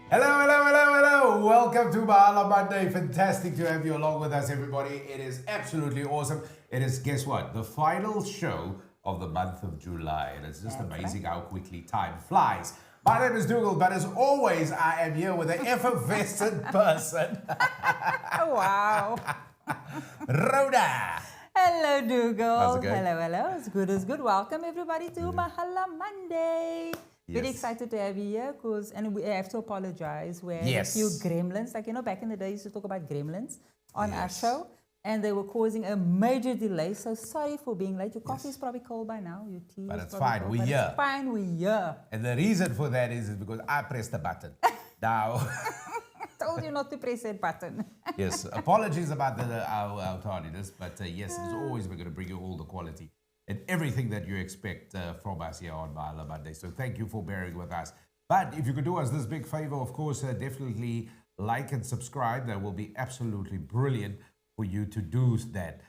Hello, hello, hello, hello. Welcome to Mahala Monday. Fantastic to have you along with us, everybody. It is absolutely awesome. It is, guess what? The final show of the month of July. And it's just amazing how quickly time flies. My name is Dugald, but as always, I am here with an effervescent person. Wow. Rhoda. Hello, Dugald. How's it going? Hello, hello. It's good, it's good. Welcome, everybody, to Mahala Monday. Very Yes. excited to have you here, and we have to apologize. We had Yes. a few gremlins, back in the day, we used to talk about gremlins on our Yes. show, and they were causing a major delay. So sorry for being late. Your coffee is probably cold by now. Your tea But is it's probably fine. cold, We're but here. It's fine, we're here. And the reason for that is because I pressed the button. Now, Told you not to press that button. yes, apologies about our tardiness, but yes, as always, we're going to bring you all the quality and everything that you expect from us here on Mahala Monday. So thank you for bearing with us. But if you could do us this big favor, of course, definitely like and subscribe. That will be absolutely brilliant for you to do that.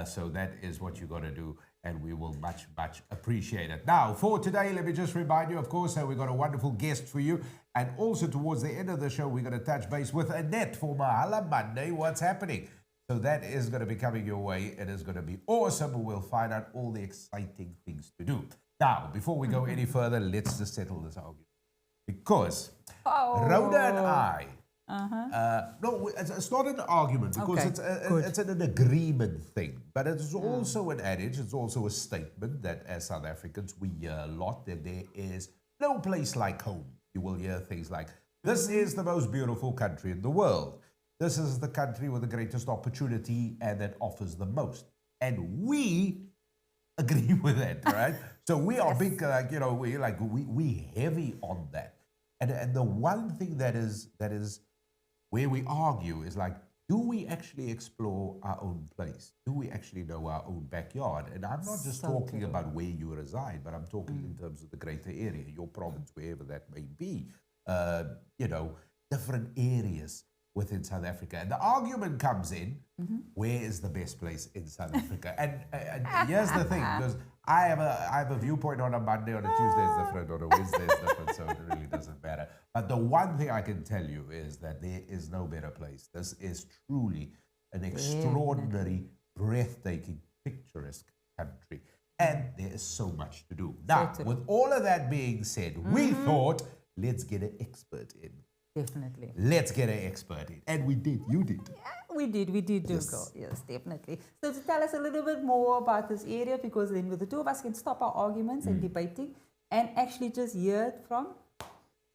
So that is what you got to do, and we will much, much appreciate it. Now, for today, let me just remind you, of course, we've got a wonderful guest for you. And also towards the end of the show, we're going to touch base with Annette for Mahala Monday. What's happening? So that is going to be coming your way. It is going to be awesome. We'll find out all the exciting things to do. Now, before we go any further, let's just settle this argument. Because Rhoda and I, no, it's not an argument because Okay, it's an agreement thing. But it's also an adage, it's also a statement that as South Africans, we hear a lot that there is no place like home. You will hear things like, this is the most beautiful country in the world. This is the country with the greatest opportunity and that offers the most. And we agree with that, right? So we are big, we heavy on that. And the one thing that is where we argue is like, do we actually explore our own place? Do we actually know our own backyard? And I'm not just talking about where you reside, but I'm talking in terms of the greater area, your province, wherever that may be, different areas within South Africa. And the argument comes in, where is the best place in South Africa? And here's the thing, because I have a viewpoint on a Monday, on a Tuesday is different, on a Wednesday is different, so it really doesn't matter. But the one thing I can tell you is that there is no better place. This is truly an extraordinary, breathtaking, picturesque country. And there is so much to do. Now, with all of that being said, we thought, let's get an expert in. Definitely. Let's get an expert in. And we did. You did. We did, Dugald. Yes, definitely. So to tell us a little bit more about this area, because then with the two of us can stop our arguments and debating and actually just hear it from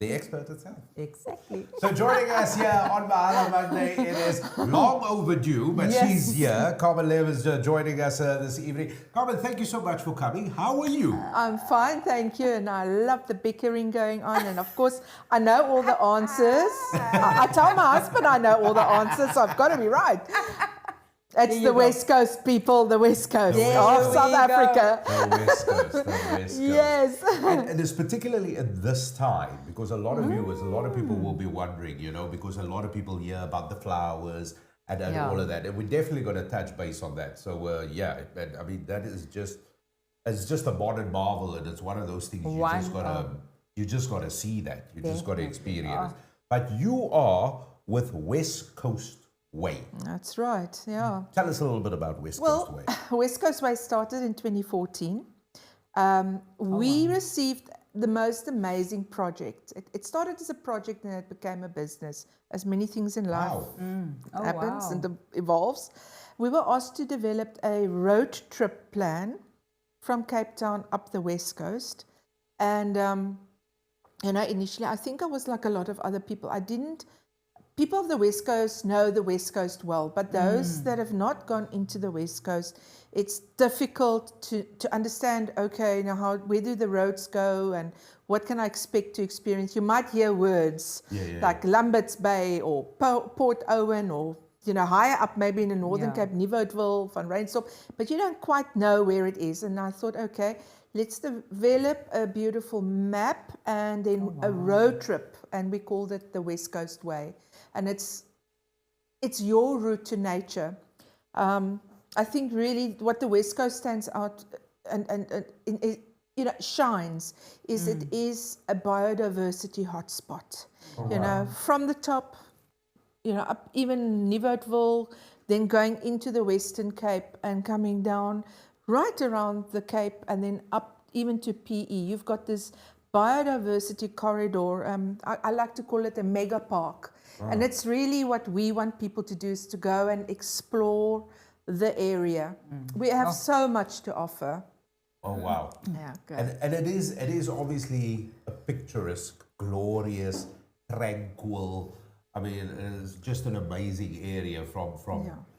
The expert itself. exactly. So joining us here on Mahala Monday, it is long overdue, but she's here. Carmen Lerm is joining us this evening. Carmen, thank you so much for coming. How are you? I'm fine, thank you, and I love the bickering going on, and of course, I know all the answers. I tell my husband I know all the answers, so I've got to be right. It's the West Coast people, the West Coast of South Africa. The West Coast, the West Coast. Yes. And it's particularly at this time, because a lot of viewers, a lot of people will be wondering, because a lot of people hear about the flowers and all of that. And we're definitely going to touch base on that. So, I mean, that is just, it's just a modern marvel, and it's one of those things you just got to see that. You just got to experience it. But you are with West Coast Way. That's right, yeah. Tell us a little bit about West Coast Way. West Coast Way started in 2014. We received the most amazing project. It started as a project and it became a business, as many things in life happens and evolves. We were asked to develop a road trip plan from Cape Town up the West Coast. And, initially, I think I was like a lot of other people. People of the West Coast know the West Coast well, but those that have not gone into the West Coast, it's difficult to understand, okay, now where do the roads go and what can I expect to experience? You might hear words like Lambert's Bay or Port Owen or, higher up maybe in the Northern Cape, Nieuwoudtville, Van Reinsdorp, but you don't quite know where it is. And I thought, okay, let's develop a beautiful map and then a road trip, and we called it the West Coast Way. And it's your route to nature. I think really what the West Coast stands out and shines is it is a biodiversity hotspot. From the top, up even Nieuwoudtville, then going into the Western Cape and coming down right around the Cape and then up even to PE. You've got this biodiversity corridor. I like to call it a mega park. And it's really what we want people to do, is to go and explore the area. We have so much to offer. Oh, wow. Yeah, good. And it is obviously a picturesque, glorious, tranquil. I mean, it's just an amazing area from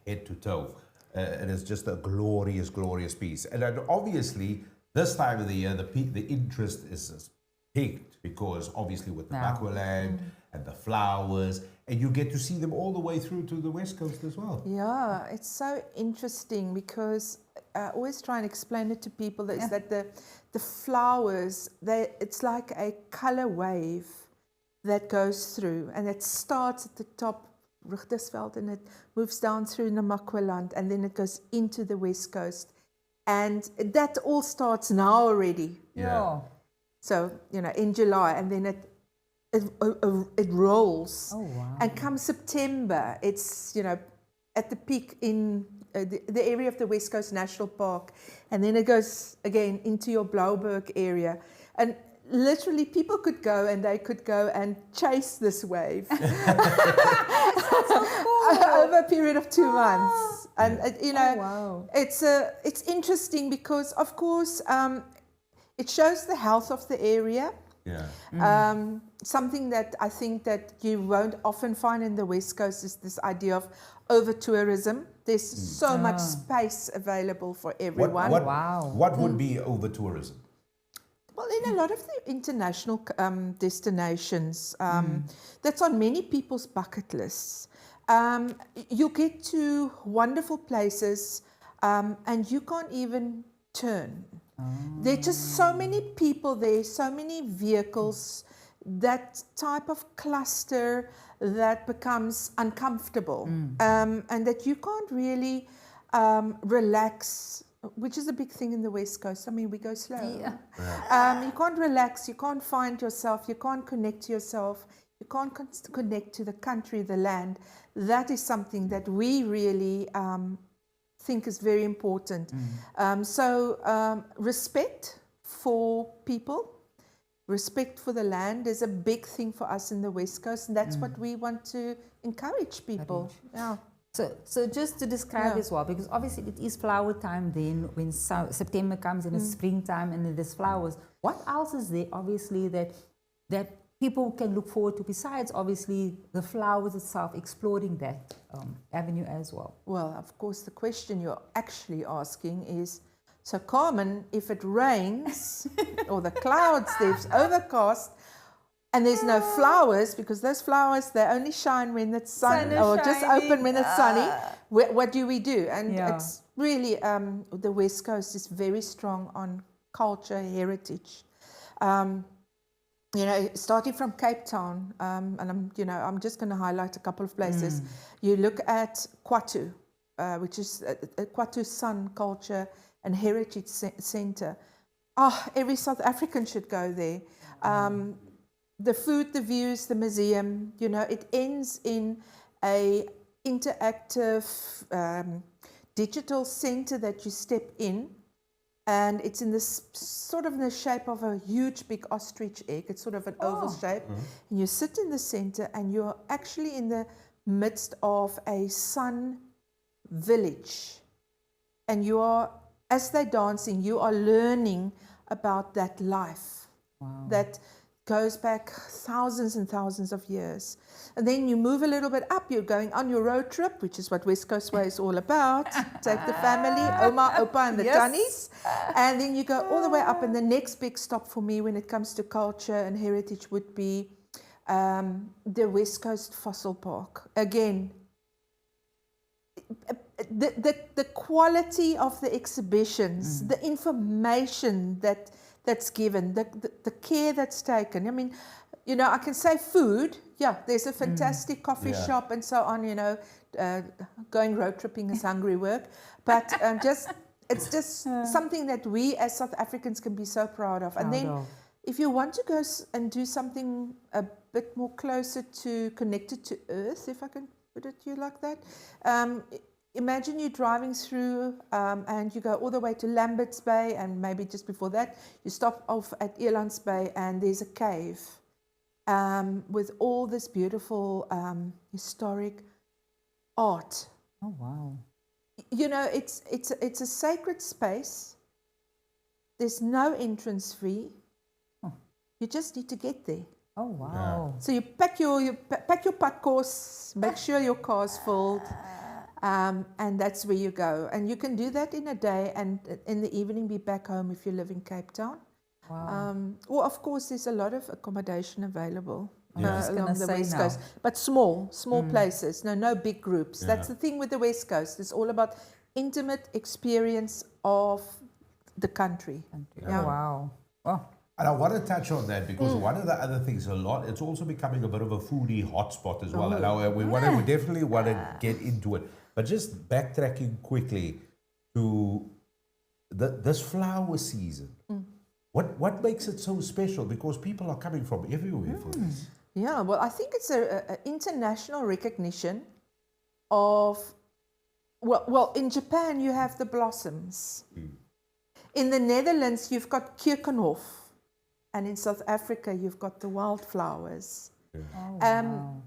head to toe. It is just a glorious, glorious piece. And then obviously, this time of the year, the interest is peaked because obviously with the Mahala and the flowers, and you get to see them all the way through to the West Coast as well. Yeah, it's so interesting because I always try and explain it to people is that the flowers, it's like a color wave that goes through, and it starts at the top, Richtersveld, and it moves down through Namakwaland, and then it goes into the West Coast. And that all starts now already. Yeah. So, in July, and then it rolls. Oh, wow. And come September, it's, at the peak in the area of the West Coast National Park. And then it goes again into your Blouberg area. And literally people could go and chase this wave over a period of 2 months. And, it's interesting because, of course, it shows the health of the area. Yeah. Something that I think that you won't often find in the West Coast is this idea of over-tourism. There's so much space available for everyone. What would be over-tourism? Well, in a lot of the international destinations, that's on many people's bucket lists. You get to wonderful places and you can't even turn. There are just so many people there, so many vehicles, that type of cluster that becomes uncomfortable, and that you can't really relax, which is a big thing in the West Coast. I mean, we go slow. You can't relax, you can't find yourself, you can't connect to yourself, you can't connect to the country, the land. That is something that we really think is very important. So respect for people, respect for the land is a big thing for us in the West Coast, and that's what we want to encourage people. Yeah. So just to describe as well, because obviously it is flower time then when September comes and it's springtime and there's flowers. What else is there obviously that people can look forward to besides obviously the flowers itself, exploring that avenue as well? Well, of course, the question you're actually asking is, so Carmen, if it rains or the clouds, there's overcast, and there's no flowers, because those flowers, they only shine when it's sunny, or just open when it's sunny. What do we do? And it's really, the West Coast is very strong on culture, heritage. Starting from Cape Town, and I'm just going to highlight a couple of places. You look at Kwatu, which is Kwatu Sun Culture and Heritage Center. Every South African should go there. The food, the views, the museum, it ends in a interactive digital center that you step in, and it's in this sort of in the shape of a huge big ostrich egg. It's sort of an oval shape, and you sit in the center, and you're actually in the midst of a sun village, and you are, as they're dancing, you are learning about that life that goes back thousands and thousands of years. And then you move a little bit up, you're going on your road trip, which is what West Coast Way is all about. Take the family, Oma, Opa, and the Tannies. And then you go all the way up, and the next big stop for me when it comes to culture and heritage would be the West Coast Fossil Park. Again, the quality of the exhibitions, the information that's given, the care that's taken. I mean, I can say food. Yeah, there's a fantastic coffee shop and so on. Going road tripping is hungry work, but just it's just something that we as South Africans can be so proud of. And then if you want to go and do something a bit more closer to connected to earth, if I can put it to you like that, imagine you're driving through and you go all the way to Lambert's Bay, and maybe just before that you stop off at Elands Bay, and there's a cave with all this beautiful historic art. Oh, wow. You know, it's a sacred space. There's no entrance fee. You just need to get there. Oh, wow. So you pack your padkos, make sure your car's filled, and that's where you go. And you can do that in a day, and in the evening be back home if you live in Cape Town. Wow. Or of course, there's a lot of accommodation available along the West now. Coast, but small places. No big groups. Yeah. That's the thing with the West Coast. It's all about intimate experience of the country. Yeah. Oh, wow. Oh. And I want to touch on that because one of the other things it's also becoming a bit of a foodie hotspot as well. And we definitely want to get into it. But just backtracking quickly to this flower season. What makes it so special? Because people are coming from everywhere for this. Yeah, well, I think it's an international recognition of, well, in Japan you have the blossoms. In the Netherlands you've got Keukenhof. And in South Africa, you've got the wildflowers. Yeah. Oh, wow.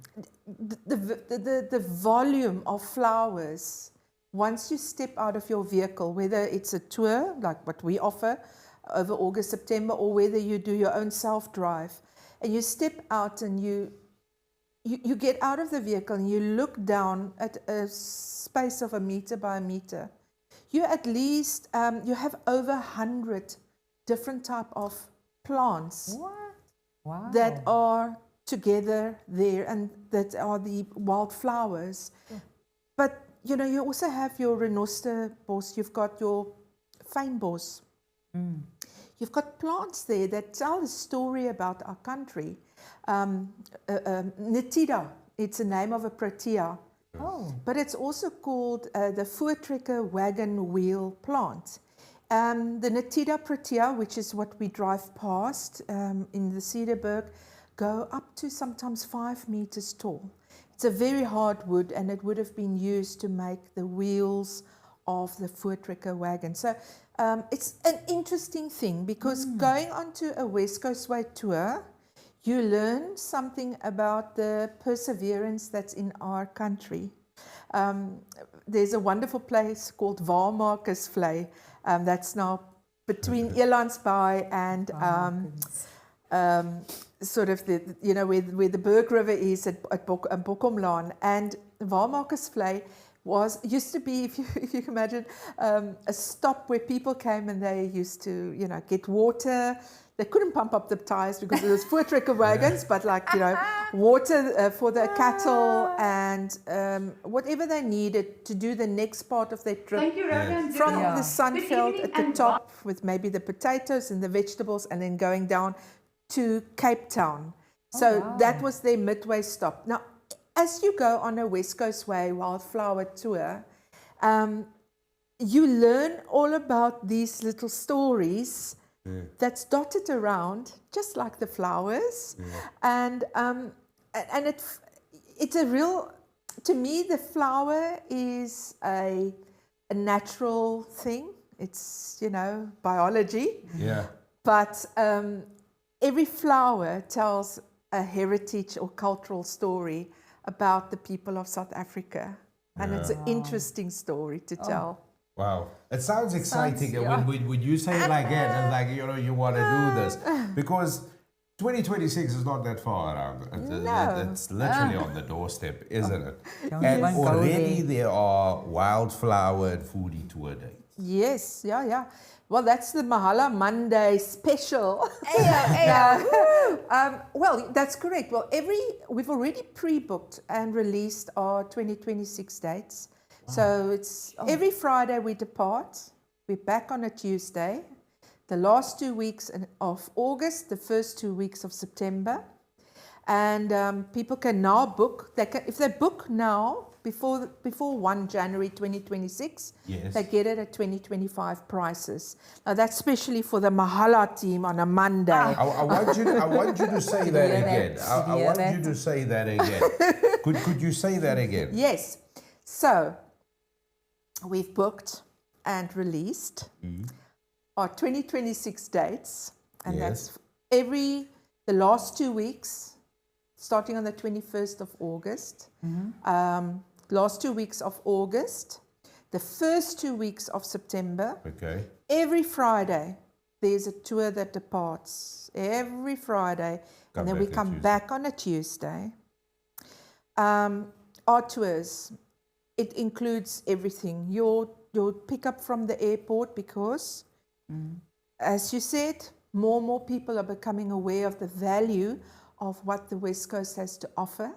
The volume of flowers, once you step out of your vehicle, whether it's a tour, like what we offer over August, September, or whether you do your own self-drive, and you step out and you get out of the vehicle and you look down at a space of 1 meter by 1 meter, you at least, you have over 100 different type of plants that are together there, and that are the wildflowers. But you know, you also have your renosterbos, you've got your fynbos. You've got plants there that tell a story about our country. Netida, it's a name of a protea. But it's also called the voortrekker wagon wheel plant. The Netida protea, which is what we drive past in the Cedarburg, go up to sometimes 5 meters tall. It's a very hard wood, and it would have been used to make the wheels of the voortrekker wagon. So it's an interesting thing, because going onto a West Coast Way tour, you learn something about the perseverance that's in our country. There's a wonderful place called Waarmakersvlei. That's now between Elands Bay and sort of the, you know, where the Berg River is at Bokomlaan. And Waarmakersvlei used to be, if you can imagine, a stop where people came and they used to, you know, get water. They couldn't pump up the tires because it was voortrekker wagons, but like, you know, water for the cattle and whatever they needed to do the next part of their trip. Thank you, Rhoda. From the sunfield at the top with maybe the potatoes and the vegetables, and then going down to Cape Town. So that was their midway stop. Now, as you go on a West Coast Way wildflower tour, you learn all about these little stories that's dotted around, just like the flowers. And it's a real, to me, the flower is a natural thing. It's, you know, biology. But every flower tells a heritage or cultural story about the people of South Africa. And it's an interesting story to tell. Wow, it sounds exciting. When you say it like that, it's like, you know, you want to do this. Because 2026 is not that far around. It's literally on the doorstep, isn't it? And already there are Wildflower and Foodie Tour dates. Yes, yeah. Well, that's the Mahala Monday special. Well, that's correct. Well, we've already pre-booked and released our 2026 dates. So it's every Friday we depart. We're back on a Tuesday. The last 2 weeks of August, the first 2 weeks of September. And people can now book. If they book now, before 1 January 2026, Yes. they get it at 2025 prices. Now that's especially for the Mahala team on a Monday. I want you to say that hear again. that? I Hear want that? you to say that again. Could you say that again? Yes. So we've booked and released our 2026 dates, and Yes. that's the last 2 weeks, starting on the 21st of August, last 2 weeks of August, the first 2 weeks of September. Okay. Every Friday, there's a tour that departs. Every Friday, Come and then back we on come Tuesday. back on a Tuesday. Our tours, it includes everything. Your pickup from the airport, because, as you said, more and more people are becoming aware of the value of what the West Coast has to offer.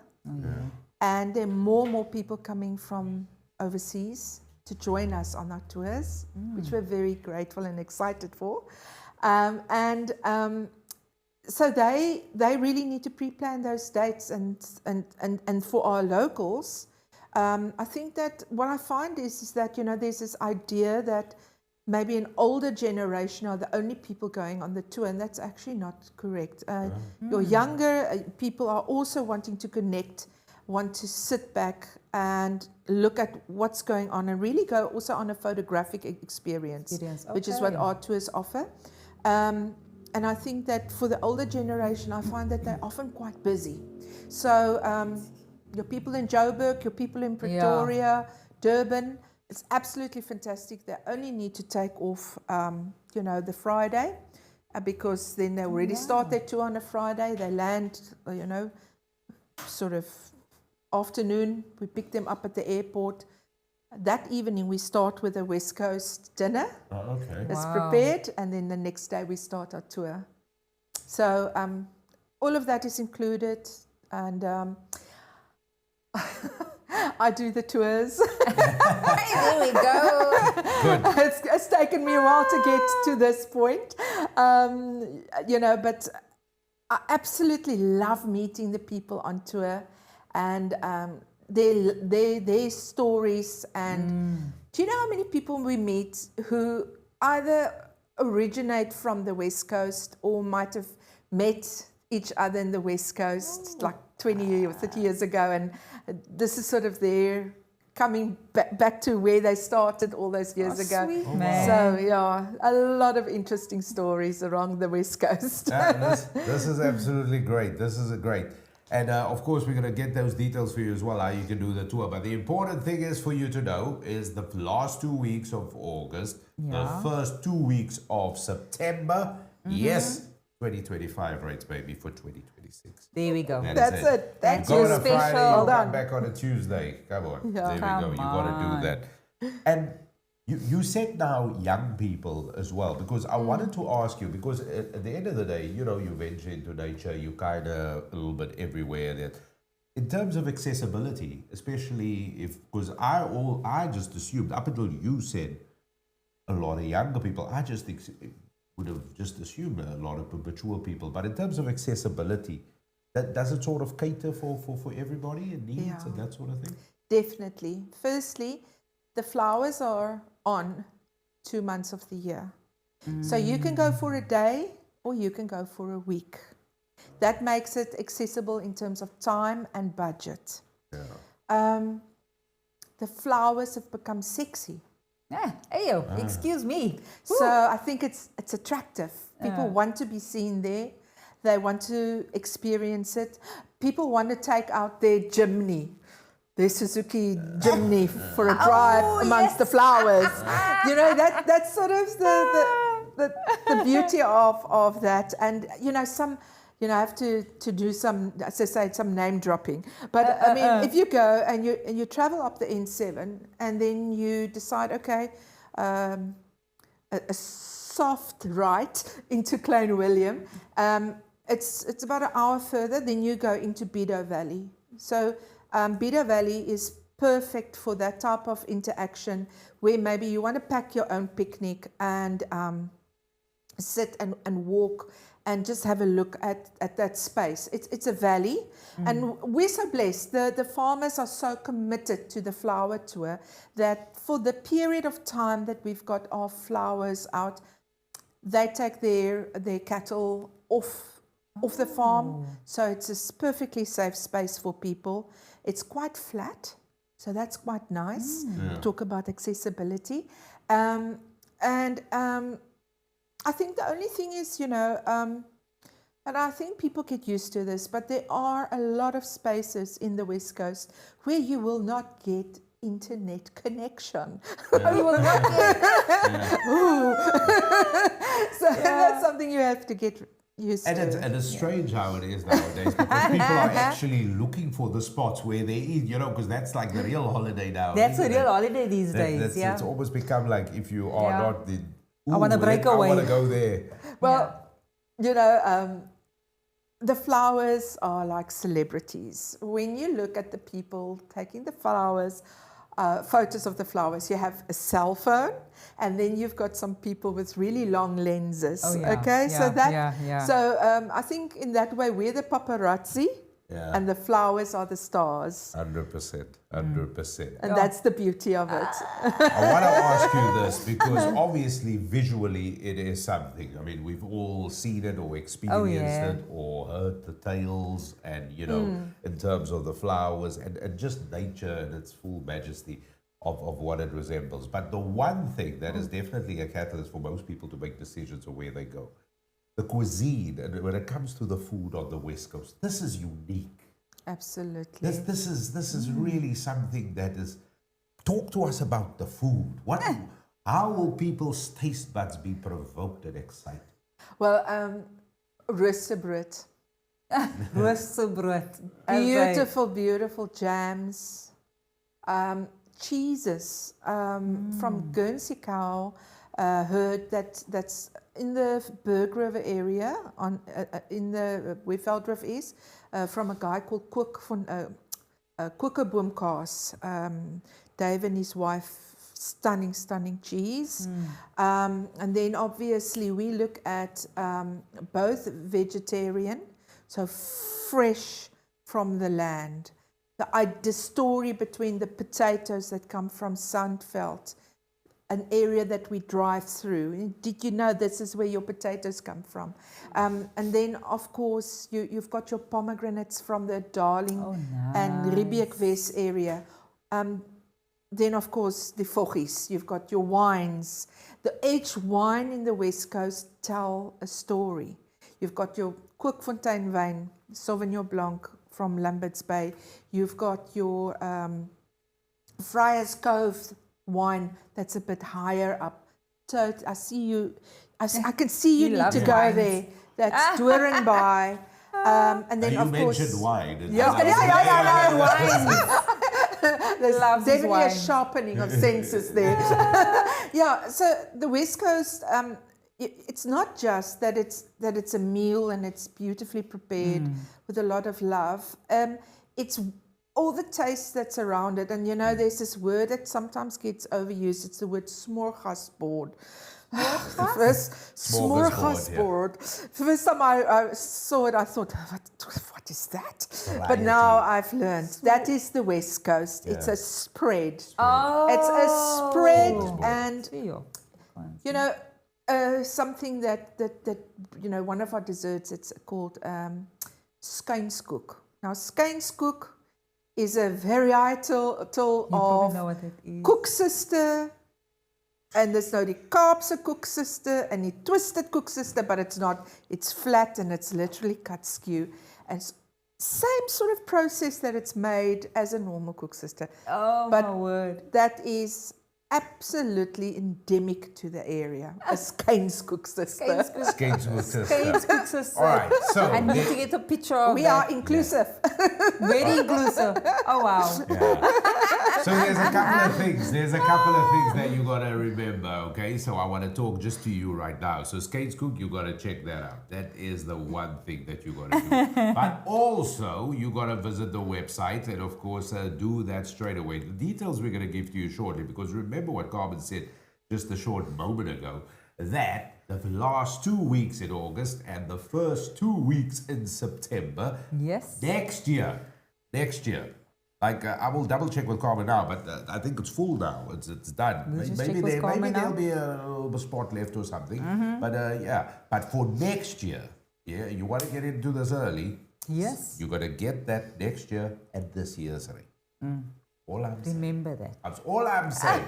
And there are more people coming from overseas to join us on our tours, which we're very grateful and excited for. So they really need to pre-plan those dates, and for our locals, I think that what I find is that, you know, there's this idea that maybe an older generation are the only people going on the tour, and that's actually not correct. Your younger people are also wanting to connect, want to sit back and look at what's going on, and really go also on a photographic experience. Which is what Okay. our tours offer. And I think that for the older generation, I find that they're often quite busy. So your people in Joburg, your people in Pretoria, Durban, it's absolutely fantastic. They only need to take off, you know, the Friday, because then they already start their tour on a Friday. They land, you know, sort of afternoon. We pick them up at the airport. That evening we start with a West Coast dinner. Oh, okay. That's prepared, and then the next day we start our tour. So all of that is included, and I do the tours. There we go. Good. It's taken me a while to get to this point, you know, but I absolutely love meeting the people on tour, and their stories. And do you know how many people we meet who either originate from the West Coast or might have met each other in the West Coast like 20 or 30 years ago, and this is sort of their coming back to where they started all those years ago. Sweet Oh, man. So yeah, a lot of interesting stories around the West Coast. This is absolutely great. This is great. And of course, we're going to get those details for you as well, how you can do the tour. But the important thing is for you to know is the last 2 weeks of August, the first 2 weeks of September. Yes, 2025 rates, baby, for 2026. There we go. That's it. That's You go on your a Friday, special. you Well done. come back on a Tuesday. Come on. Yeah. There we go. Come You got to on. do that. And you said now young people as well, because I wanted to ask you, because at the end of the day, you know, you venture into nature, you kind of a little bit everywhere. That in terms of accessibility, especially because I just assumed, up until you said a lot of younger people, I just would have just assumed a lot of mature people. But in terms of accessibility, does it sort of cater for everybody and needs and that sort of thing? Definitely. Firstly, the flowers are on 2 months of the year. So you can go for a day or you can go for a week. That makes it accessible in terms of time and budget. Yeah. The flowers have become sexy. Ayo, excuse me. So I think it's attractive. People want to be seen there. They want to experience it. People want to take out their Jimny, their Suzuki Jimny for a drive amongst the flowers. You know, that's sort of the beauty of that. And you know, I have to do some, as I say, some name dropping. But I mean, if you go and you travel up the N7 and then you decide, okay, a soft right into Klein Willem, it's about an hour further. Then you go into Bido Valley. So Bido Valley is perfect for that type of interaction, where maybe you want to pack your own picnic and sit and walk and just have a look at that space. It's a valley, and we're so blessed. The farmers are so committed to the flower tour that for the period of time that we've got our flowers out, they take their cattle off the farm. So it's a perfectly safe space for people. It's quite flat, so that's quite nice. Talk about accessibility. I think the only thing is, and I think people get used to this, but there are a lot of spaces in the West Coast where you will not get internet connection. You will not get. So that's something you have to get used to. And it's strange how it is nowadays, because people are actually looking for the spots where they eat, because that's like the real holiday now. That's a real holiday these days. It's almost become like, if you are not the... I want to break away. I want to go there. Well, the flowers are like celebrities. When you look at the people taking the flowers, photos of the flowers, you have a cell phone, and then you've got some people with really long lenses. Oh, yeah. Okay, Yeah, so I think in that way we're the paparazzi, and the flowers are the stars. 100%. And that's the beauty of it. I want to ask you this, because obviously visually it is something. I mean, we've all seen it or experienced it or heard the tales, and in terms of the flowers and just nature in its full majesty of what it resembles. But the one thing that is definitely a catalyst for most people to make decisions of where they go, the cuisine, and when it comes to the food on the West Coast, this is unique. Absolutely. This is really something that is. Talk to us about the food. How will people's taste buds be provoked and excited? Well, roosterbrood. Roosterbrood. Beautiful, beautiful jams. Cheeses from Guernsey cow. Heard that's in the Berg River area in the where Veldrift is, from a guy called Koekerboomkaas. Dave and his wife, stunning cheese. And then obviously we look at both vegetarian, so fresh from the land. The story between the potatoes that come from Sandveld, an area that we drive through. Did you know this is where your potatoes come from? And then, of course, you've got your pomegranates from the Darling and Riebeekwes area. Then, of course, the voggies. You've got your wines. Each wine in the West Coast tell a story. You've got your Kookfontein wine, Sauvignon Blanc from Lambert's Bay. You've got your Friars Cove wine that's a bit higher up. So I see you, I can see you need to go wines. there. That's Doornby. And then, you of course, mentioned wine. there's Loves his definitely wine. a sharpening of senses there. So the West Coast, it's not just that it's a meal and it's beautifully prepared with a lot of love. It's all the taste that's around it. And there's this word that sometimes gets overused. It's the word smorgasbord. Smorgasbord. First time I saw it, I thought, what is that? But now I've learned that is the West Coast. It's a spread. Oh. It's a spread, and something that one of our desserts, it's called skynskoek. Now skynskoek is a varietal of koeksuster, and there's nou die Kaapse koeksuster and die twisted koeksuster, but it's not. It's flat and it's literally cut skew, and same sort of process that it's made as a normal koeksuster. Oh, but my word! That is absolutely endemic to the area. A skynskoeksuster. Skynskoeksuster. All right, so I need to get a picture of We that. are inclusive. Very inclusive. Oh, wow. So there's a couple of things. There's a couple of things that you gotta remember. Okay, so I want to talk just to you right now. So Skateskook, you gotta check that out. That is the one thing that you gotta do. But also you gotta visit the website and of course do that straight away. The details we're gonna give to you shortly, because remember what Carmen said just a short moment ago, that the last 2 weeks in August and the first 2 weeks in September. Yes. Next year. Like I will double check with Carmen now, but I think it's full now. It's done. We'll just Maybe check with Carmen there'll now. be a little spot left or something. But yeah. But for next year, yeah, you want to get into this early. Yes. You got to get that next year at this year's rate. All I'm saying. Remember that. That's all I'm saying.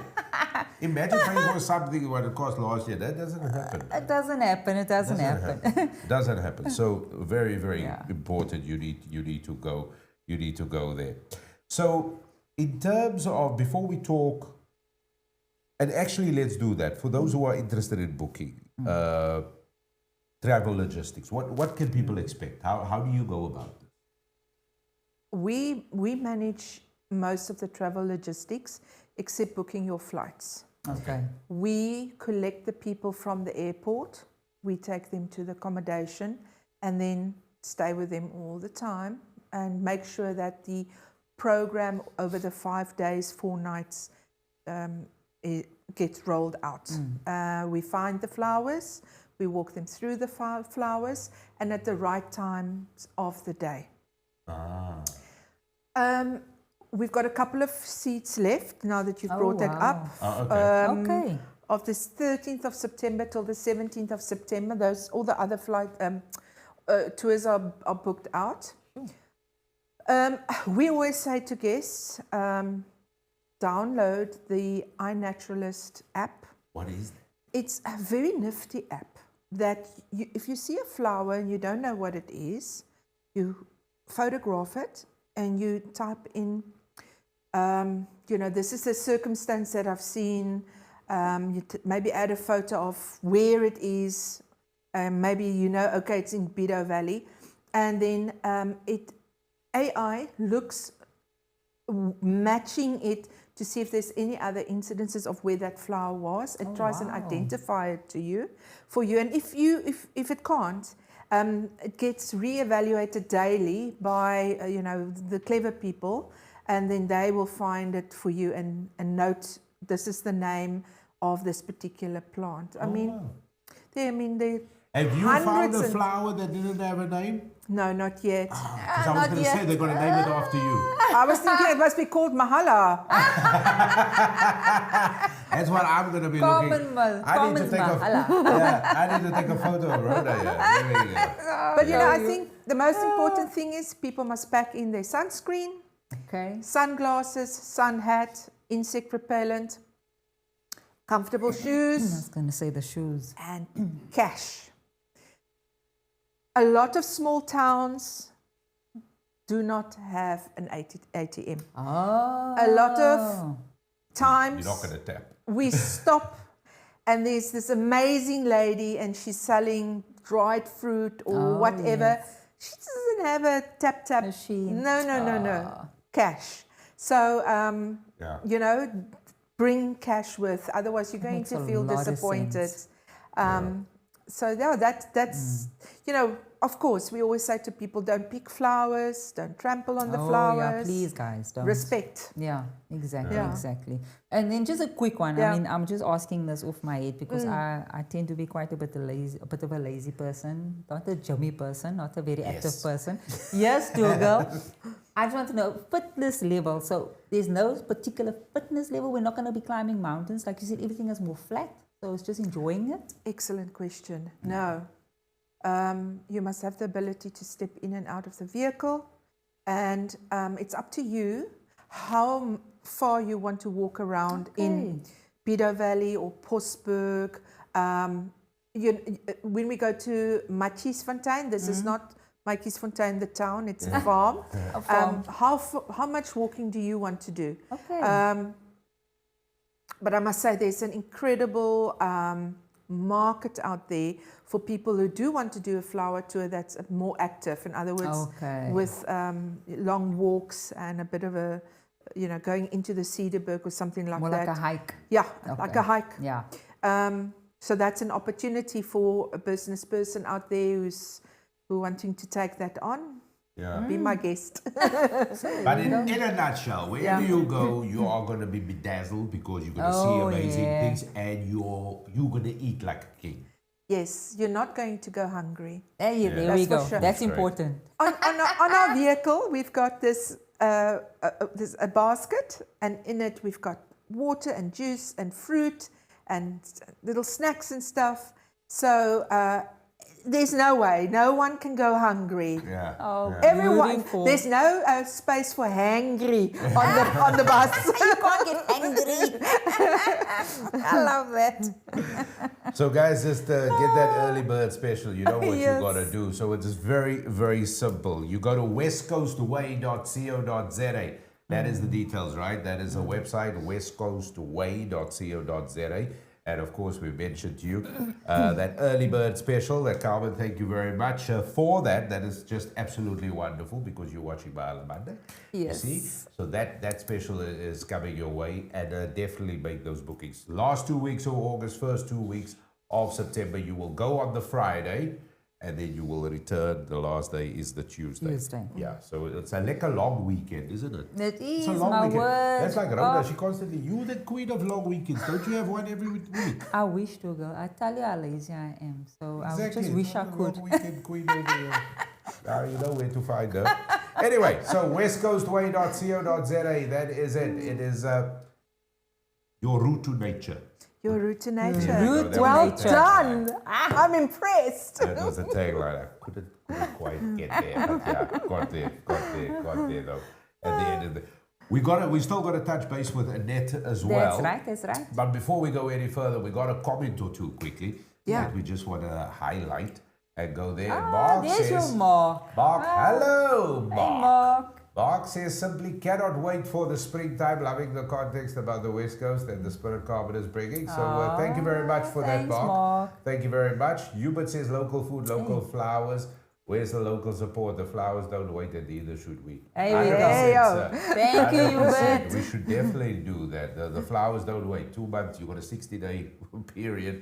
Imagine paying for something what it cost last year. That doesn't happen. It doesn't happen. It doesn't happen. It doesn't happen. So very, very Yeah. important. You need to go. You need to go there. So in terms of before we talk, and actually let's do that for those who are interested in booking travel logistics. What can people expect? How do you go about this? We manage most of the travel logistics except booking your flights. Okay. We collect the people from the airport, we take them to the accommodation, and then stay with them all the time and make sure that the program over the 5 days, 4 nights it gets rolled out. We find the flowers, we walk them through the flowers, and at the right times of the day. We've got a couple of seats left now that you've brought that up. Okay. Of this 13th of September till the 17th of September, all the other tours are booked out. We always say to guests, download the iNaturalist app. What is that? It's a very nifty app that if you see a flower and you don't know what it is, you photograph it and you type in, this is a circumstance that I've seen. You maybe add a photo of where it is. Maybe okay, it's in Bido Valley. And then AI looks, matching it to see if there's any other incidences of where that flower was. It tries and identify it for you. And if it can't, it gets reevaluated daily by the clever people, and then they will find it for you and note this is the name of this particular plant. Have you found a flower that didn't have a name? No, not yet. Because I was going to say they're going to name it after you. I was thinking it must be called Mahala. That's what I'm going to be looking. I need to take a photo of Rhoda. Yeah. There we go. But I think the most important thing is people must pack in their sunscreen, sunglasses, sun hat, insect repellent, comfortable shoes. I was going to say the shoes. And cash. A lot of small towns do not have an ATM. A lot of times You're not going to tap. we stop and there's this amazing lady and she's selling dried fruit or whatever. Yes. She doesn't have a tap machine. No. Cash. So, bring cash with, otherwise you're going to feel disappointed. So that's of course we always say to people, don't pick flowers, don't trample on the flowers. Yeah, please guys, don't. Respect. Yeah, exactly. And then just a quick one. I mean, I'm just asking this off my head because I tend to be quite a bit of a lazy person, not a jummy person, not a very active person. Yes, Dugald. I just want to know fitness level. So there's no particular fitness level. We're not going to be climbing mountains. Like you said, everything is more flat. So it's just enjoying it? Excellent question. No. You must have the ability to step in and out of the vehicle. And it's up to you how far you want to walk around in Bido Valley or Postburg. When we go to Matjiesfontein, this is not Matjiesfontein, the town, it's a farm. How much walking do you want to do? But I must say there's an incredible market out there for people who do want to do a flower tour that's more active. In other words, with long walks and a bit of a, going into the Cedarburg or something like that. More like a hike. Yeah, like a hike. Yeah. So that's an opportunity for a business person out there who's wanting to take that on. Yeah. Be my guest. But in a nutshell, wherever you go, you are going to be bedazzled because you're going to see amazing things and you're going to eat like a king. Yes, you're not going to go hungry. There we That's for go. sure. That's Right. important. On our vehicle, we've got this a basket, and in it we've got water and juice and fruit and little snacks and stuff. So there's no way, no one can go hungry. Yeah. Oh, yeah. Everyone, Beautiful. there's no space for hangry on the bus. You can't get angry. I love that. So guys, just get that early bird special. You know what Yes. you got to do. So it is very, very simple. You go to westcoastway.co.za. That is the details, right? That is a website, westcoastway.co.za. And of course, we mentioned to you that early bird special. That Carmen, thank you very much for that. That is just absolutely wonderful because you're watching Mahala Monday. Yes. You see? So that special is coming your way, and definitely make those bookings. Last 2 weeks of August, first 2 weeks of September, you will go on the Friday, and then you will return. The last day is the Tuesday. Tuesday. Yeah, so it's a lekker long weekend, isn't it? It It's a is long my weekend. word. That's like Rhoda. Oh, She constantly, you the queen of long weekends. Don't you have one every week? I wish to go. I tell you how lazy I am. So I just wish I I'm the could. long weekend queen over here. Now you know where to find her. Anyway, so westcoastway.co.za. That is it. It is your route to nature. Your route to nature. Yeah, Route that to Well was the nature. done. I'm impressed. That was the tagline. I couldn't quite get there, but yeah, got there though. At the end of the, we still got to touch base with Annette as well. That's right. But before we go any further, we got a comment or two quickly Yeah. that we just want to highlight and go there. And Ah, Mark there's your says, Mark. Mark, hello, Hey, Mark. Mark. Mark says, simply cannot wait for the springtime, loving the context about the West Coast and the spirit Carmen is bringing. So thank you very much for that, Thanks, Mark. Mark. Thank you very much. Hubert says, local food, local flowers. Where's the local support? The flowers don't wait, and neither should we. There we go. 100%, sir. Thank you, 100%. Hubert. We should definitely do that. The flowers don't wait. 2 months, you got a 60-day period,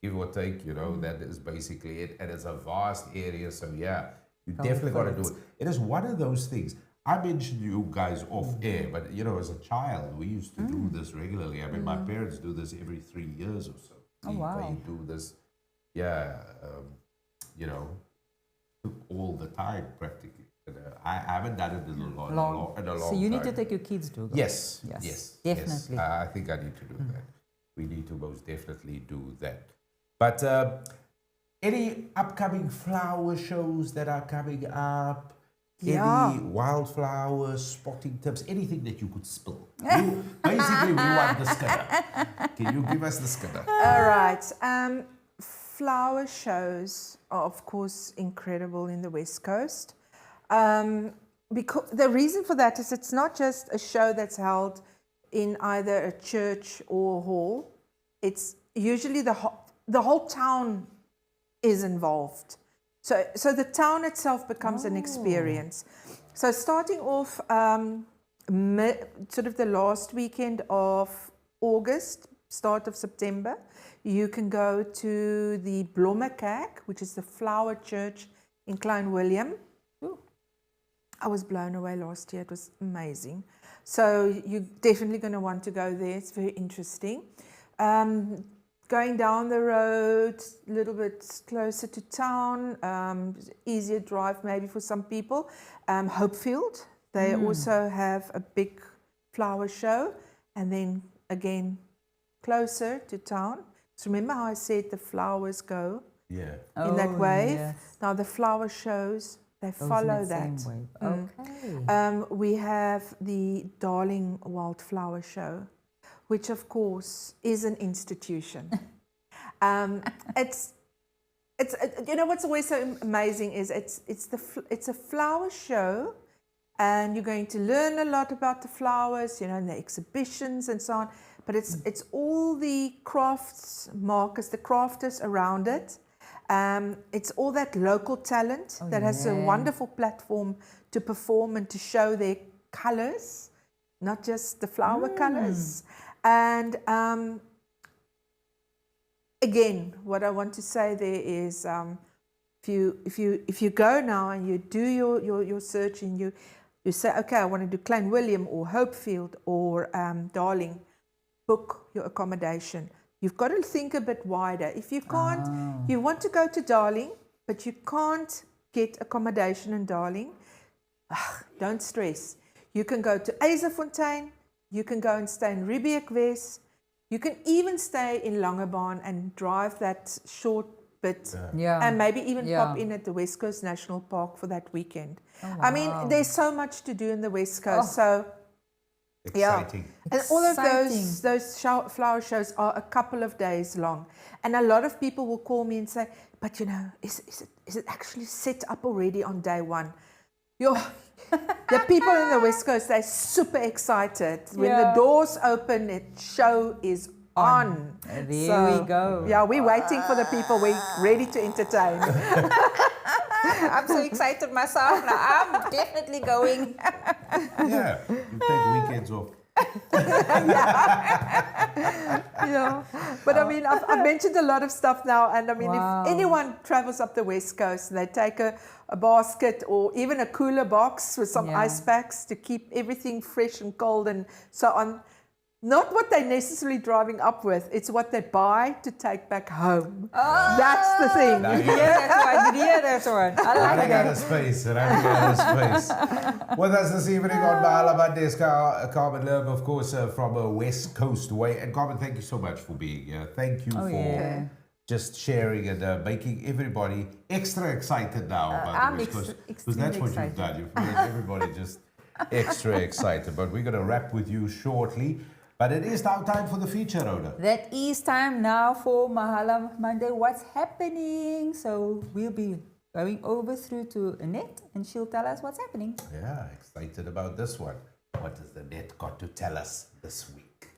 give or take, you know, that is basically it. And it's a vast area, so yeah, you definitely got to do it. It is one of those things. I mentioned you guys off air, but you know, as a child, we used to do this regularly. I mean, my parents do this every 3 years or so. Oh, wow. They do this, yeah, you know, all the time practically. And, I haven't done it in a long time. So you need to take your kids to go. Yes, Yes, yes, definitely. Yes. I think I need to do that. We need to most definitely do that. But any upcoming flower shows that are coming up? Yeah. Any wildflower spotting tips? Anything that you could spill? Basically, we want the skinner. Can you give us the skinner? All right. Flower shows are, of course, incredible in the West Coast. Because the reason for that is it's not just a show that's held in either a church or a hall. It's usually the whole town is involved. So the town itself becomes an experience. So starting off sort of the last weekend of August, start of September, you can go to the Blommekerk, which is the flower church in Klein Willem. I was blown away last year. It was amazing. So you're definitely going to want to go there. It's very interesting. Going down the road, a little bit closer to town, easier drive maybe for some people. Hopefield, they also have a big flower show. And then again, closer to town. So remember how I said the flowers go Yeah. in that wave? Yes. Now the flower shows, they Goes in follow same that. way. Okay. We have the Darling Wildflower Show, which of course is an institution. It's you know what's always so amazing is it's a flower show, and you're going to learn a lot about the flowers, you know, and the exhibitions and so on. But it's all the crafts markers, the crafters around it. It's all that local talent that has a wonderful platform to perform and to show their colors, not just the flower colors. And again, what I want to say there is, if you go now and you do your search and you say, okay, I want to do Klein Willem or Hopefield or Darling, book your accommodation. you've got to think a bit wider. If you can't, you want to go to Darling, but you can't get accommodation in Darling, don't stress. You can go to Eiserfontein, you can go and stay in Riebeekwes, you can even stay in Langebaan and drive that short bit and maybe even pop in at the West Coast National Park for that weekend. Oh, wow. I mean, there's so much to do in the West Coast, so exciting. and all of those flower shows are a couple of days long. And a lot of people will call me and say, but you know, is it actually set up already on day one? The people in the West Coast, they're super excited. When the doors open, the show is on. There we go. Yeah, we're waiting for the people. We're ready to entertain. I'm so excited myself now. I'm definitely going. Yeah, you take weekends off. But I mean, I've mentioned a lot of stuff now, and I mean, if anyone travels up the West Coast and they take a basket or even a cooler box with some ice packs to keep everything fresh and cold and so on, not what they're necessarily driving up with, it's what they buy to take back home. That's the thing. That's one. I like Running that. out of space. With us this evening on Mahala Mondays, Carmen Lerm, of course, from a West Coast way. And Carmen, thank you so much for being here. Thank you for just sharing and making everybody extra excited now about the West Coast. Because that's what you've done. You've made everybody just extra excited. But we're going to wrap with you shortly. But it is now time for the feature, Rhoda. That is time now for Mahala Monday. What's happening? So we'll be going over through to Annette and she'll tell us what's happening. Yeah, excited about this one. What has Annette got to tell us this week?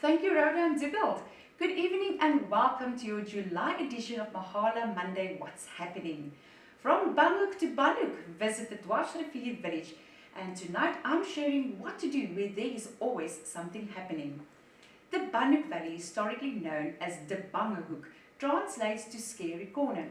Thank you, Rhoda Dugald. Good evening and welcome to your July edition of Mahala Monday What's Happening. From Banhoek to Banhoek, visit the Dwarsrivier village. And tonight I'm sharing what to do where there is always something happening. The Banhoek Valley, historically known as the Bangehoek, translates to scary corner.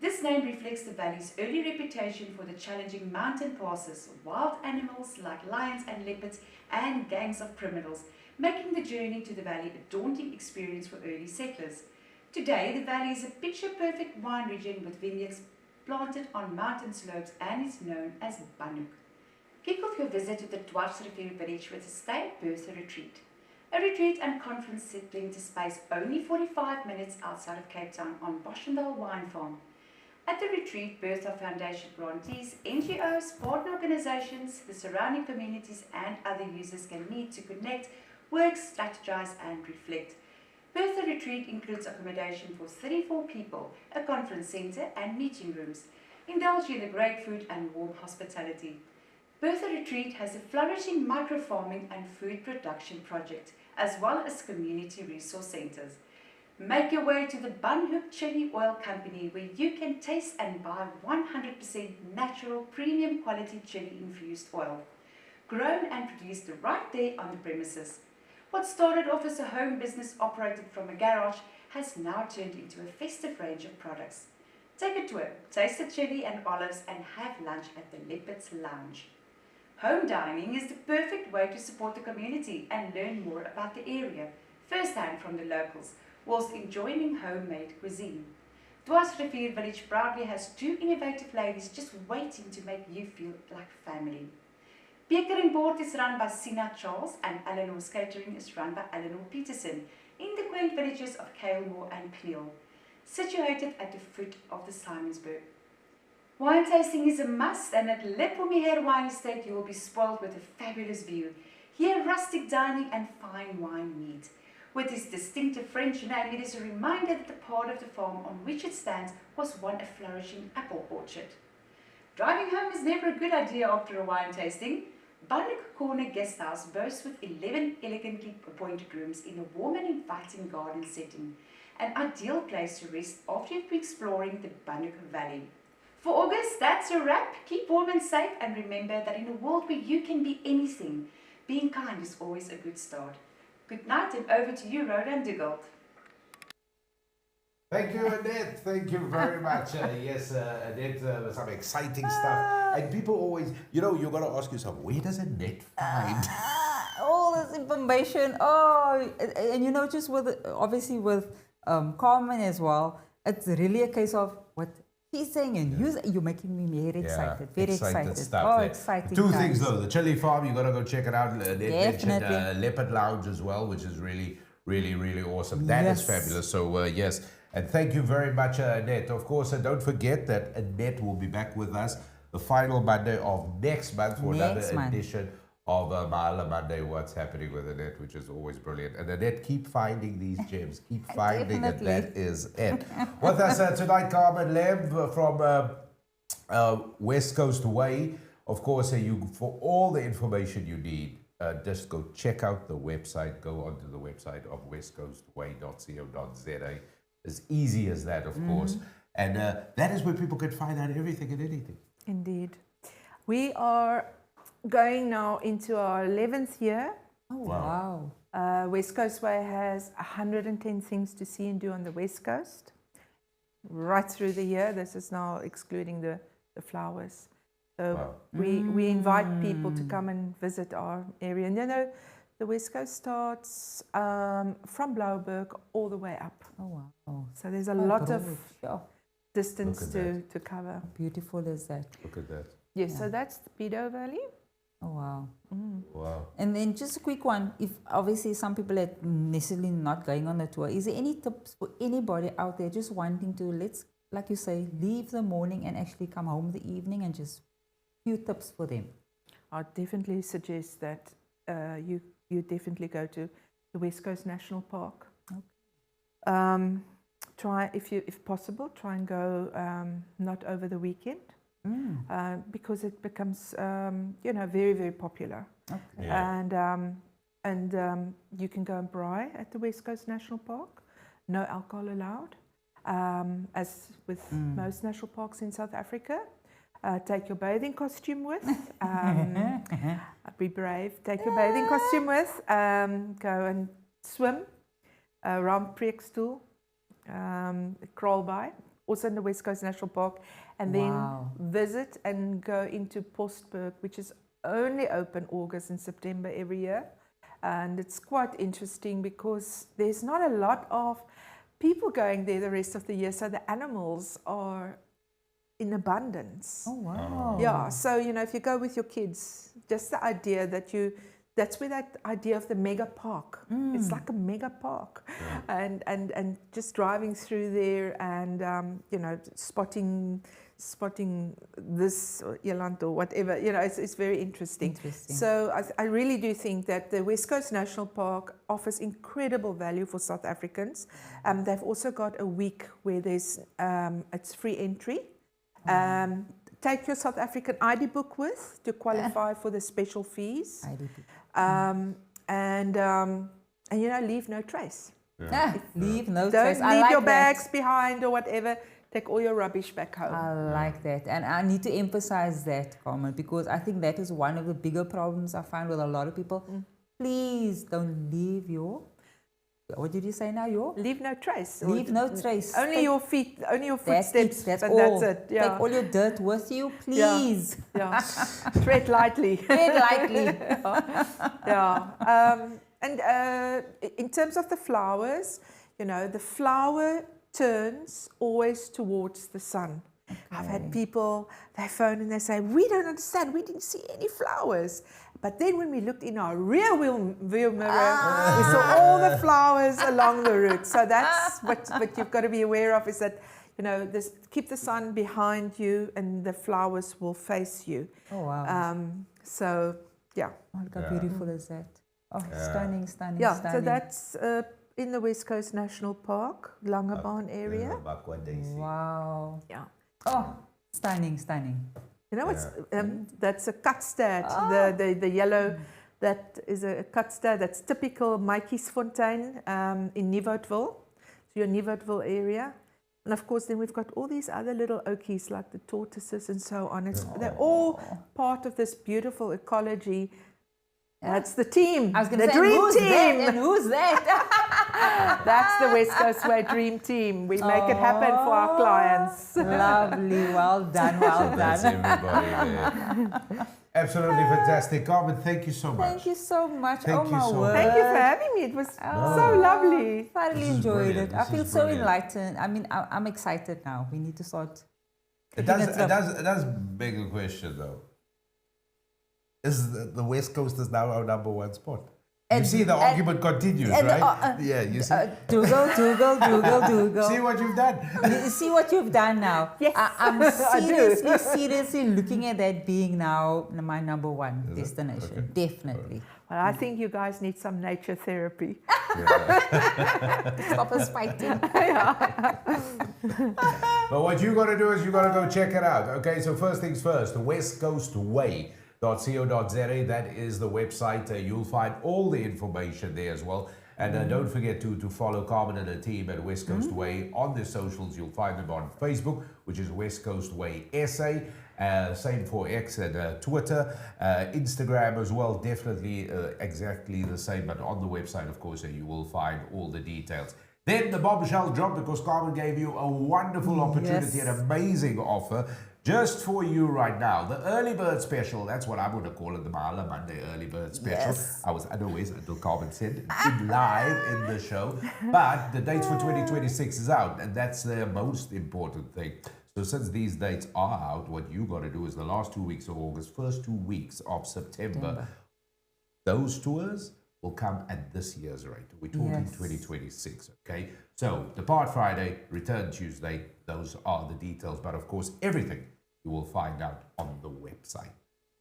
This name reflects the valley's early reputation for the challenging mountain passes, wild animals like lions and leopards, and gangs of criminals, making the journey to the valley a daunting experience for early settlers. Today, the valley is a picture-perfect wine region with vineyards planted on mountain slopes and is known as Banhoek. Kick off your visit to the Dwarsrivier village with a stay Bertha retreat. A retreat and conference setting to space only 45 minutes outside of Cape Town on Boschendal Wine Farm. At the retreat, Bertha Foundation grantees, NGOs, partner organizations, the surrounding communities and other users can meet to connect, work, strategize and reflect. Bertha Retreat includes accommodation for 34 people, a conference center and meeting rooms. Indulge in the great food and warm hospitality. Bertha Retreat has a flourishing microfarming and food production project, as well as community resource centers. Make your way to the Banhoek Chili Oil Company, where you can taste and buy 100% natural premium quality chili infused oil, grown and produced right there on the premises. What started off as a home business operated from a garage has now turned into a festive range of products. Take a tour, taste the chili and olives and have lunch at the Leopard's Lounge. Home dining is the perfect way to support the community and learn more about the area, firsthand from the locals, whilst enjoying homemade cuisine. Dwarsrivier Village proudly has 2 innovative ladies just waiting to make you feel like family. Beker and Board is run by Sina Charles and Eleanor's Catering is run by Eleanor Peterson in the quaint villages of Kailmore and Peel, situated at the foot of the Simonsburg. Wine tasting is a must, and at Le Pommier Wine Estate you will be spoiled with a fabulous view. Here rustic dining and fine wine meet. With its distinctive French name, it is a reminder that the part of the farm on which it stands was once a flourishing apple orchard. Driving home is never a good idea after a wine tasting. Banhoek Corner Guesthouse boasts with 11 elegantly appointed rooms in a warm and inviting garden setting, an ideal place to rest after you've been exploring the Banhoek Valley. For August, that's a wrap. Keep warm and safe, and remember that in a world where you can be anything, being kind is always a good start. Good night, and over to you, Rhoda Dugald. Thank you, Annette. Thank you very much. Yes, Annette, some exciting stuff. And people always, you're going to ask yourself, where does Annette find all this information. Oh, and you know, just with obviously with Carmen as well, it's really a case of what she's saying, and you're making me very excited, very excited. Stuff Oh, there. exciting! Two times. things though: the chili farm, you got to go check it out. They mentioned Definitely. Leopard Lounge as well, which is really, really, really awesome. That is Yes. fabulous. So yes, and thank you very much, Annette. Of course, and don't forget that Annette will be back with us the final Monday of next month for Next another month. edition of Mahala Monday, What's Happening with Annette, which is always brilliant. And Annette, keep finding these gems. Keep finding it. Definitely. That is it. With us tonight, Carmen Lerm from West Coast Way. Of course, you for all the information you need, just go check out the website. Go onto the website of westcoastway.co.za. As easy as that, of course. And that is where people can find out everything and anything. Indeed. We are going now into our 11th year. Oh wow! West Coast Way has 110 things to see and do on the West Coast. Right through the year. This is now excluding the flowers. So we invite people to come and visit our area. And you know, the West Coast starts from Blouberg all the way up. Oh wow! So there's a lot of Sure. distance Look at to cover. How beautiful is that? Look at that. Yes, so that's the Pedo Valley. Oh wow! Wow. And then just a quick one. If obviously some people are necessarily not going on the tour, is there any tips for anybody out there just wanting to, like you say, leave the morning and actually come home the evening, and just few tips for them? I'd definitely suggest that you definitely go to the West Coast National Park. Okay. Try if possible, try and go not over the weekend. Because it becomes very, very popular. Okay. Yeah. And you can go and braai at the West Coast National Park. No alcohol allowed, as with most national parks in South Africa. Take your bathing costume with. Be brave. Take your bathing costume with. Go and swim around Preekstoel, crawl by. Also in the West Coast National Park, and then visit and go into Postberg, which is only open August and September every year. And it's quite interesting because there's not a lot of people going there the rest of the year, so the animals are in abundance. Oh wow! Yeah, so if you go with your kids, just the idea that's where that idea of the mega park. It's like a mega park, and just driving through there and spotting this eland or whatever. It's very interesting. So I really do think that the West Coast National Park offers incredible value for South Africans. They've also got a week where there's it's free entry. Take your South African ID book with to qualify for the special fees. ID book. And leave no trace. Leave no Don't trace. leave I like your that. bags behind or whatever. Take all your rubbish back home. I like that. And I need to emphasize that, Carmen, because I think that is one of the bigger problems I find with a lot of people. Please don't leave your, what did you say now, your? Leave no trace. Leave no trace. Only your feet, only your That's footsteps. it. That's and all. that's it. Yeah. Take all your dirt with you, please. Yeah. Tread lightly. Tread lightly. And in terms of the flowers, the flower turns always towards the sun. Okay. I've had people, they phone and they say, we don't understand, we didn't see any flowers. But then when we looked in our rear view mirror, we saw all the flowers along the route. So that's what you've got to be aware of, is that, keep the sun behind you and the flowers will face you. Oh, wow. So, yeah. Oh, look how beautiful is that. Oh, stunning. Yeah, so that's in the West Coast National Park, Langebaan area. Wow. Yeah. Oh, stunning. What's that's a cutstad, the yellow, that is a cutstad that's typical Maatjiesfontein in Nieuwoudtville, so your Nieuwoudtville area. And of course then we've got all these other little oakies like the tortoises and so on. They're all part of this beautiful ecology. That's the team. I was going to the say, dream who's team. that and who's that? That's the West Coast Way Dream Team. We make it happen for our clients. Lovely, well done, well That's done. everybody there. Absolutely fantastic. Carmen, thank you so much. Thank you so much. Thank oh you my so word. much. Thank you for having me. It was so lovely. Thoroughly This is enjoyed brilliant. it. I This feel is so brilliant. enlightened. I mean, I'm excited now. We need to start. It does beg a question though. Is the West Coast is now our number one spot? You see the argument continues, right? Yeah, you see. Dougal. See what you've done? You see what you've done now. Yes, I'm I do. seriously looking at that being now my number one destination. Okay. Definitely. Well, I think you guys need some nature therapy. Stop us fighting. But what you got to do is you got to go check it out. Okay, so first things first, the West Coast Way. .co.za, that is the website. You'll find all the information there as well. And don't forget to follow Carmen and her team at West Coast Way on their socials. You'll find them on Facebook, which is West Coast Way SA. Same for X and Twitter. Instagram as well, definitely exactly the same. But on the website, of course, you will find all the details. Then the bombshell dropped because Carmen gave you a wonderful opportunity, an amazing offer. Just for you right now, the early bird special, that's what I'm going to call it, the Mahala Monday early bird special. Yes. I was unaware until Carmen said live in the show. But the dates for 2026 is out, and that's the most important thing. So since these dates are out, what you got to do is the last 2 weeks of August, first 2 weeks of September, those tours will come at this year's rate. We're talking 2026, okay? So depart Friday, return Tuesday. Those are the details. But of course, everything you will find out on the website.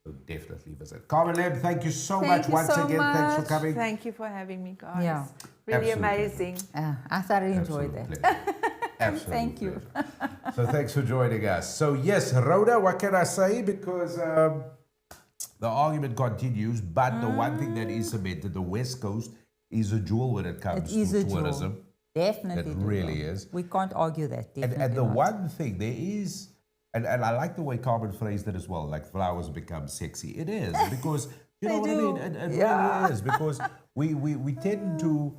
So definitely visit. Carmen Lerm, thank you so much once again. Thanks for coming. Thank you for having me, guys. Yeah. Really Absolutely. amazing. I thoroughly enjoyed Absolute that. pleasure. Absolute Thank you. pleasure. So thanks for joining us. So yes, Rhoda, what can I say? Because the argument continues, but the one thing that is cemented, the West Coast is a jewel when it comes to tourism. Definitely. It really is. We can't argue that. Definitely And the not. one thing there is, and I like the way Carmen phrased it as well, like flowers become sexy. It is, because, you know what I mean? It really is, because we tend to,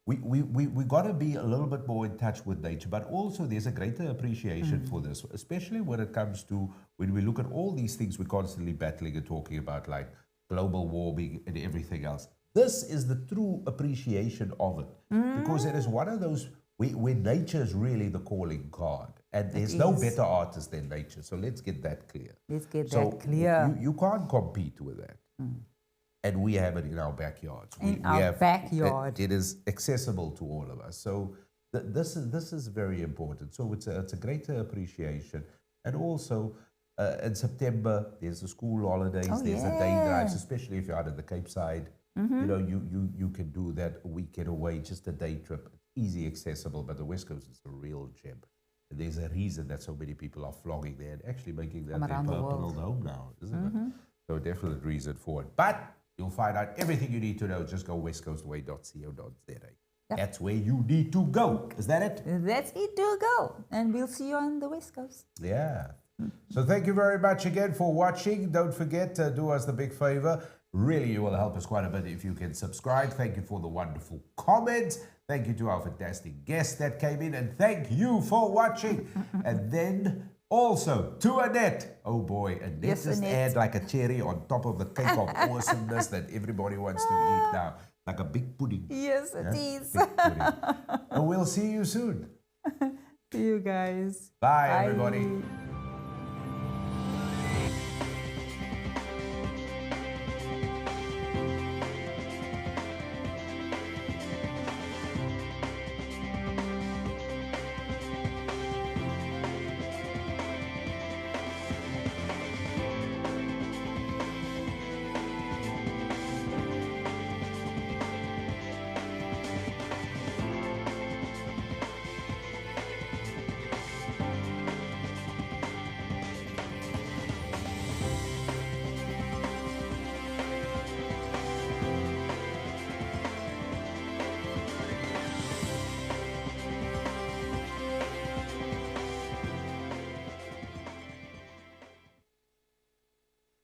we got to be a little bit more in touch with nature, but also there's a greater appreciation for this, especially when it comes to, when we look at all these things we're constantly battling and talking about, like global warming and everything else. This is the true appreciation of it, because it is one of those where nature is really the calling card, and there's no better artist than nature. So let's get that clear. Let's get that clear. You can't compete with that, and we have it in our backyards. In our backyard. It is accessible to all of us. So this is very important. So it's a greater appreciation, and also. In September, there's the school holidays, there's the day drives, especially if you're out at the Cape Side. You know, you can do that a weekend away, just a day trip. Easy, accessible, but the West Coast is a real gem. And there's a reason that so many people are flogging there and actually making that their permanent home now, isn't it? So a definite reason for it. But you'll find out everything you need to know. Just go westcoastway.co.za. That's where you need to go. Is that it? That's it to go. And we'll see you on the West Coast. Yeah. So thank you very much again for watching. Don't forget to do us the big favor. Really, you will help us quite a bit if you can subscribe. Thank you for the wonderful comments. Thank you to our fantastic guests that came in. And thank you for watching. And then also to Annette. Oh boy, Annette Yes, just Annette. add like a cherry on top of the cake of awesomeness that everybody wants to eat now. Like a big pudding. Yes, it is. Big pudding. And we'll see you soon. See you guys. Bye. Everybody.